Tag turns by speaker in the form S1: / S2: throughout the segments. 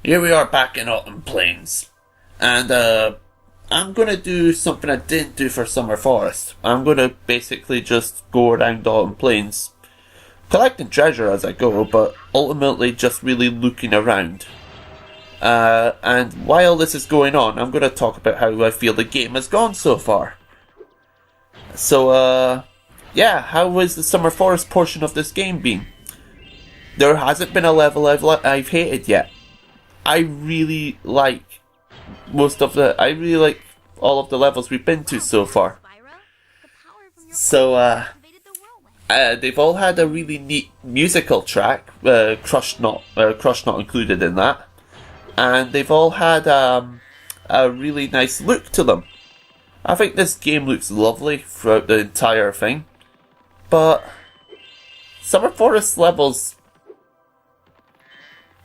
S1: Here we are back in Alton Plains, and I'm gonna do something I didn't do for Summer Forest. I'm gonna basically just go around Alton Plains, collecting treasure as I go, but ultimately just really looking around. And while this is going on, I'm gonna talk about how I feel the game has gone so far. So, yeah, how has the Summer Forest portion of this game been? There hasn't been a level I've hated yet. I really like all of the levels we've been to so far. So, they've all had a really neat musical track, Crush Not included in that. And they've all had a really nice look to them. I think this game looks lovely throughout the entire thing. But Summer Forest levels,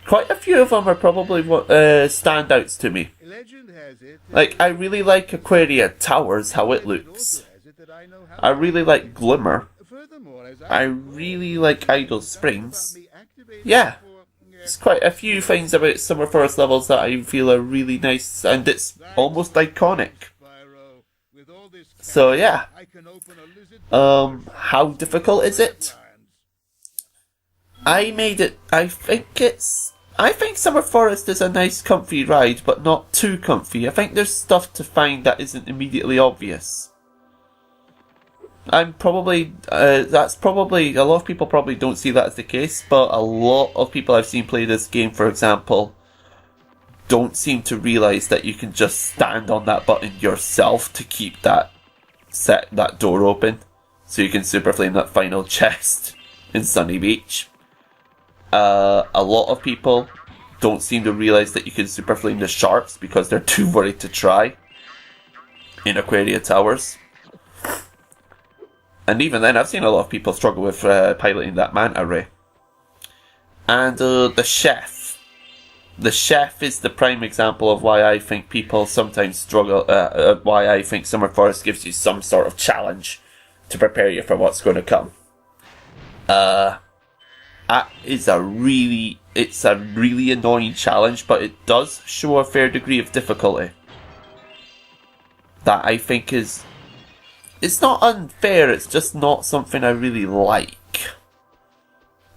S1: quite a few of them are probably standouts to me. Like, I really like Aquaria Towers, how it looks. I really like Glimmer. I really like Idle Springs. Yeah, there's quite a few things about Summer Forest levels that I feel are really nice, and it's almost iconic. So yeah, how difficult is it? I think Summer Forest is a nice comfy ride, but not too comfy. I think there's stuff to find that isn't immediately obvious. That's probably, a lot of people probably don't see that as the case, but a lot of people I've seen play this game, for example, don't seem to realise that you can just stand on that button yourself to keep that door open, so you can super flame that final chest in Sunny Beach. A lot of people don't seem to realise that you can super flame the sharks because they're too worried to try in Aquaria Towers. And even then, I've seen a lot of people struggle with piloting that manta ray. And the chef. The chef is the prime example of why I think people sometimes struggle, why I think Summer Forest gives you some sort of challenge to prepare you for what's going to come. It's a really annoying challenge, but it does show a fair degree of difficulty. That I think it's not unfair, it's just not something I really like,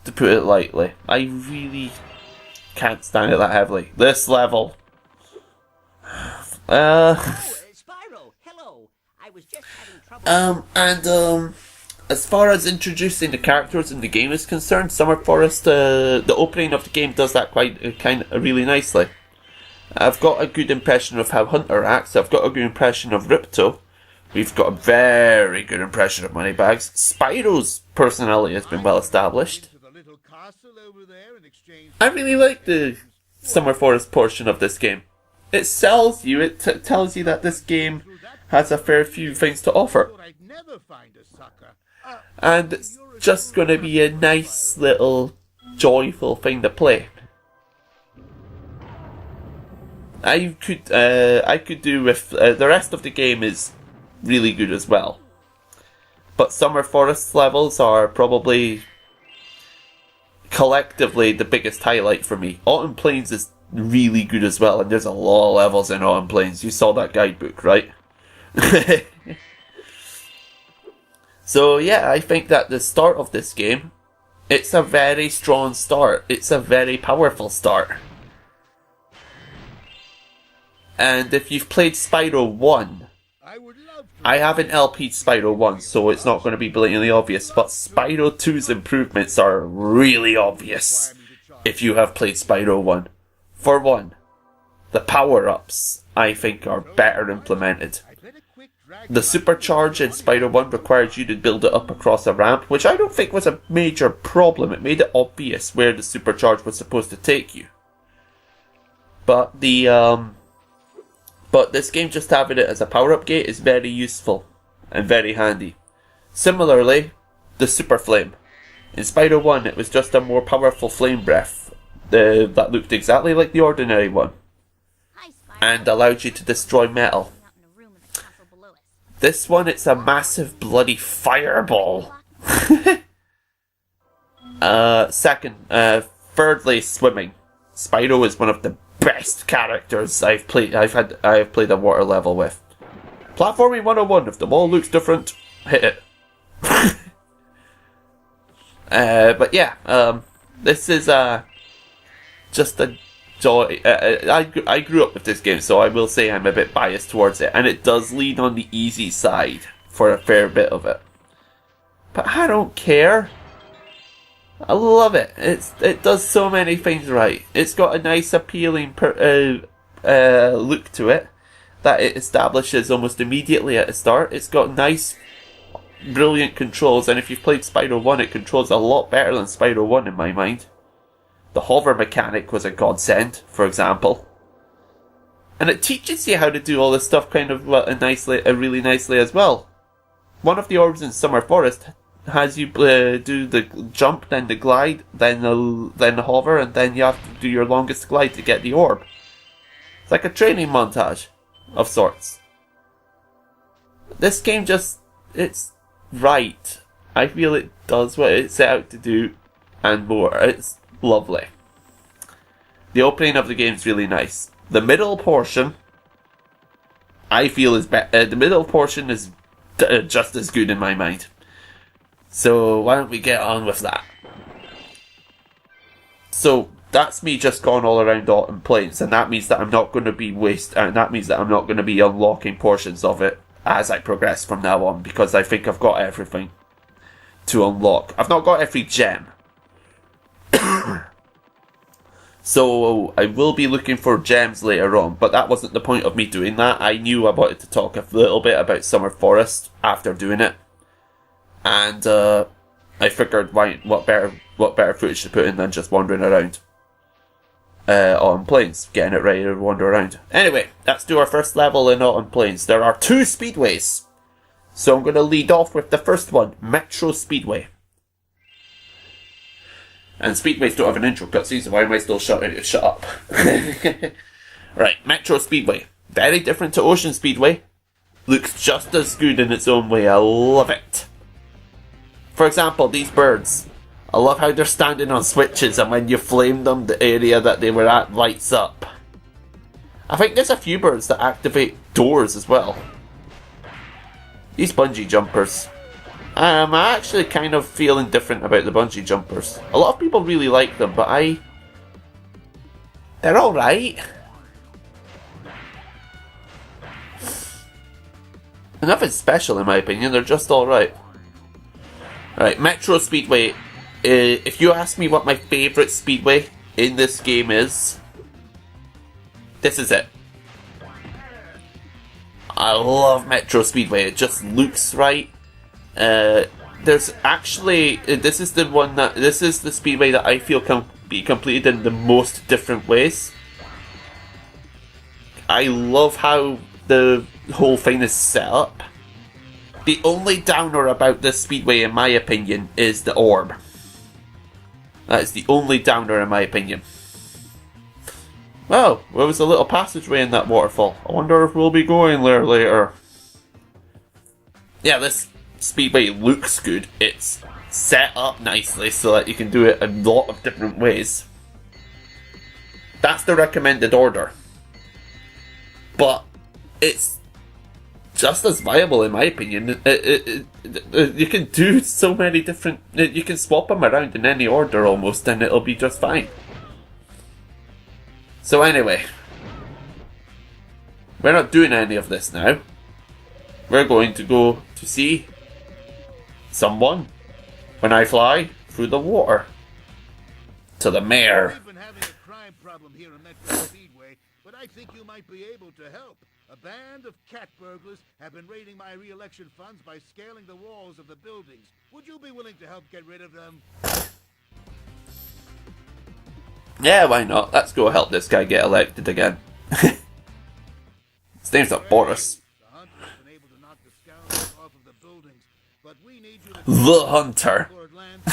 S1: to put it lightly. I really can't stand it that heavily. This level.
S2: Spyro, hello. I was just having trouble.
S1: As far as introducing the characters in the game is concerned, Summer Forest, the opening of the game does that really nicely. I've got a good impression of how Hunter acts. I've got a good impression of Ripto. We've got a very good impression of Moneybags. Spyro's personality has been well established. I really like the Summer Forest portion of this game. It sells you, it tells you that this game has a fair few things to offer. And it's just going to be a nice little joyful thing to play. I could do with the rest of the game is really good as well. But Summer Forest levels are probably collectively the biggest highlight for me. Alton Plains is really good as well, and there's a lot of levels in Alton Plains. You saw that guidebook, right? So yeah, I think that the start of this game, it's a very strong start. It's a very powerful start. And if you've played Spyro 1, I haven't LP'd Spyro 1, so it's not going to be blatantly obvious, but Spyro 2's improvements are really obvious if you have played Spyro 1. For one, the power-ups, I think, are better implemented. The supercharge in Spyro 1 required you to build it up across a ramp, which I don't think was a major problem. It made it obvious where the supercharge was supposed to take you. But this game, just having it as a power-up gate is very useful and very handy. Similarly, the Super Flame. In Spyro 1, it was just a more powerful flame breath that looked exactly like the ordinary one and allowed you to destroy metal. This one, it's a massive bloody fireball. Thirdly, swimming. Spyro is one of the best characters I've played a water level with. Platforming 101, if the wall looks different, hit it. But yeah, this is just a joy. I grew up with this game, so I will say I'm a bit biased towards it, and it does lean on the easy side for a fair bit of it. But I don't care. I love it. It does so many things right. It's got a nice, appealing look to it that it establishes almost immediately at the start. It's got nice, brilliant controls, and if you've played Spyro 1, it controls a lot better than Spyro 1 in my mind. The hover mechanic was a godsend, for example. And it teaches you how to do all this stuff kind of really nicely as well. One of the orbs in Summer Forest has you do the jump, then the glide, then the hover, and then you have to do your longest glide to get the orb. It's like a training montage of sorts. This game it's right. I feel it does what it set out to do and more. It's lovely. The opening of the game is really nice. The middle portion, I feel is better. The middle portion is just as good in my mind. So why don't we get on with that? So that's me just going all around Alton Plains, and that means that I'm not going to be unlocking portions of it as I progress from now on, because I think I've got everything to unlock. I've not got every gem. So I will be looking for gems later on, but that wasn't the point of me doing that. I knew I wanted to talk a little bit about Summer Forest after doing it. And I figured, what better footage to put in than just wandering around Alton Plains, getting it ready to wander around. Anyway, let's do our first level in Alton Plains. There are 2 speedways, so I'm going to lead off with the first one, Metro Speedway. And speedways don't have an intro cutscene, so why am I still shut up? Right, Metro Speedway. Very different to Ocean Speedway. Looks just as good in its own way. I love it. For example, these birds. I love how they're standing on switches, and when you flame them, the area that they were at lights up. I think there's a few birds that activate doors as well. These bungee jumpers. I'm actually kind of feeling different about the bungee jumpers. A lot of people really like them, but they're alright. Nothing special in my opinion, they're just alright. Right, Metro Speedway. If you ask me what my favourite speedway in this game is, this is it. I love Metro Speedway, it just looks right. There's actually, this is the speedway that I feel can be completed in the most different ways. I love how the whole thing is set up. The only downer about this speedway, in my opinion, is the orb. That is the only downer, in my opinion. Well, there was a little passageway in that waterfall. I wonder if we'll be going there later. Yeah, this speedway looks good. It's set up nicely so that you can do it a lot of different ways. That's the recommended order. But it's just as viable in my opinion. You can do so many different... You can swap them around in any order almost and it'll be just fine. So anyway, we're not doing any of this now. We're going to go to see someone when I fly through the water to the mayor.
S3: We've been having a crime problem here in Metro Speedway, but I think you might be able to help. A band of cat burglars have been raiding my re-election funds by scaling the walls of the buildings. Would you be willing to help get rid of them?
S1: Yeah, why not? Let's go help this guy get elected again. His name's not Boris.
S3: The hunter's been able to knock the scoundrels off of the buildings, but we need you to...
S1: The Hunter.
S3: The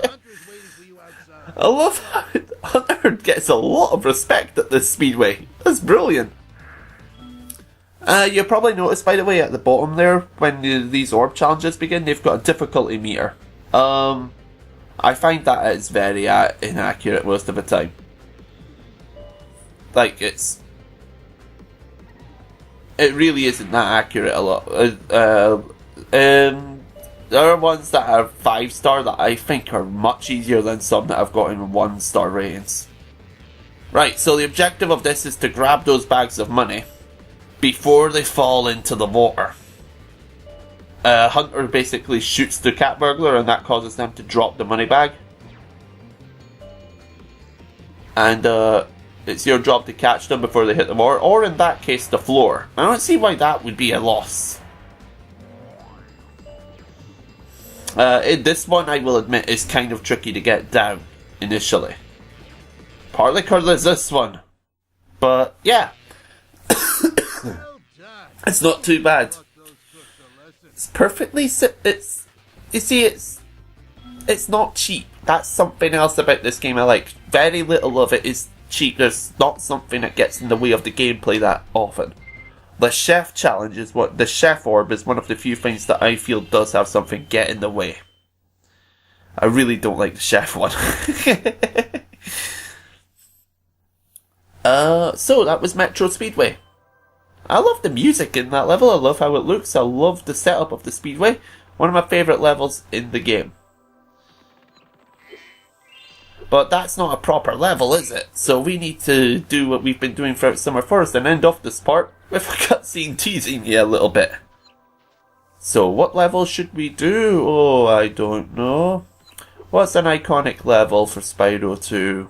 S3: hunter's waiting for you outside.
S1: I love how Hunter gets a lot of respect at this speedway. That's brilliant. You'll probably notice, by the way, at the bottom there, when these orb challenges begin, they've got a difficulty meter. I find that it's very inaccurate most of the time. Like, it really isn't that accurate a lot. There are ones that are 5-star that I think are much easier than some that I've gotten 1-star ratings. Right, so the objective of this is to grab those bags of money before they fall into the water. Hunter basically shoots the cat burglar and that causes them to drop the money bag. And it's your job to catch them before they hit the water, or in that case the floor. I don't see why that would be a loss. In this one, I will admit, is kind of tricky to get down initially. Partly because there's this one. But, yeah. It's not too bad. It's perfectly... You see, it's not cheap. That's something else about this game I like. Very little of it is cheap. There's not something that gets in the way of the gameplay that often. The chef challenge is what the chef orb is one of the few things that I feel does have something get in the way. I really don't like the chef one. So that was Metro Speedway. I love the music in that level. I love how it looks. I love the setup of the speedway. One of my favourite levels in the game. But that's not a proper level, is it? So we need to do what we've been doing throughout summer first and end off this part with a cutscene teasing you a little bit. So what level should we do? Oh, I don't know. What's an iconic level for Spyro 2?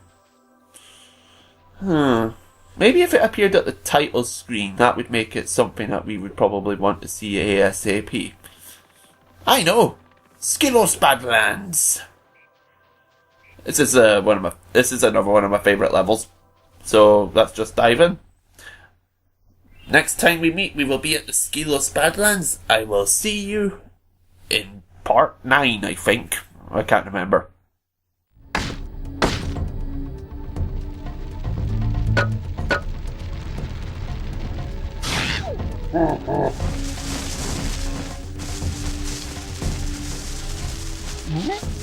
S1: Maybe if it appeared at the title screen, that would make it something that we would probably want to see ASAP. I know! Skilos Badlands! This is another one of my favourite levels. So let's just dive in. Next time we meet, we will be at the Skilos Badlands. I will see you in part 9, I think. I can't remember.
S2: Mm-hmm.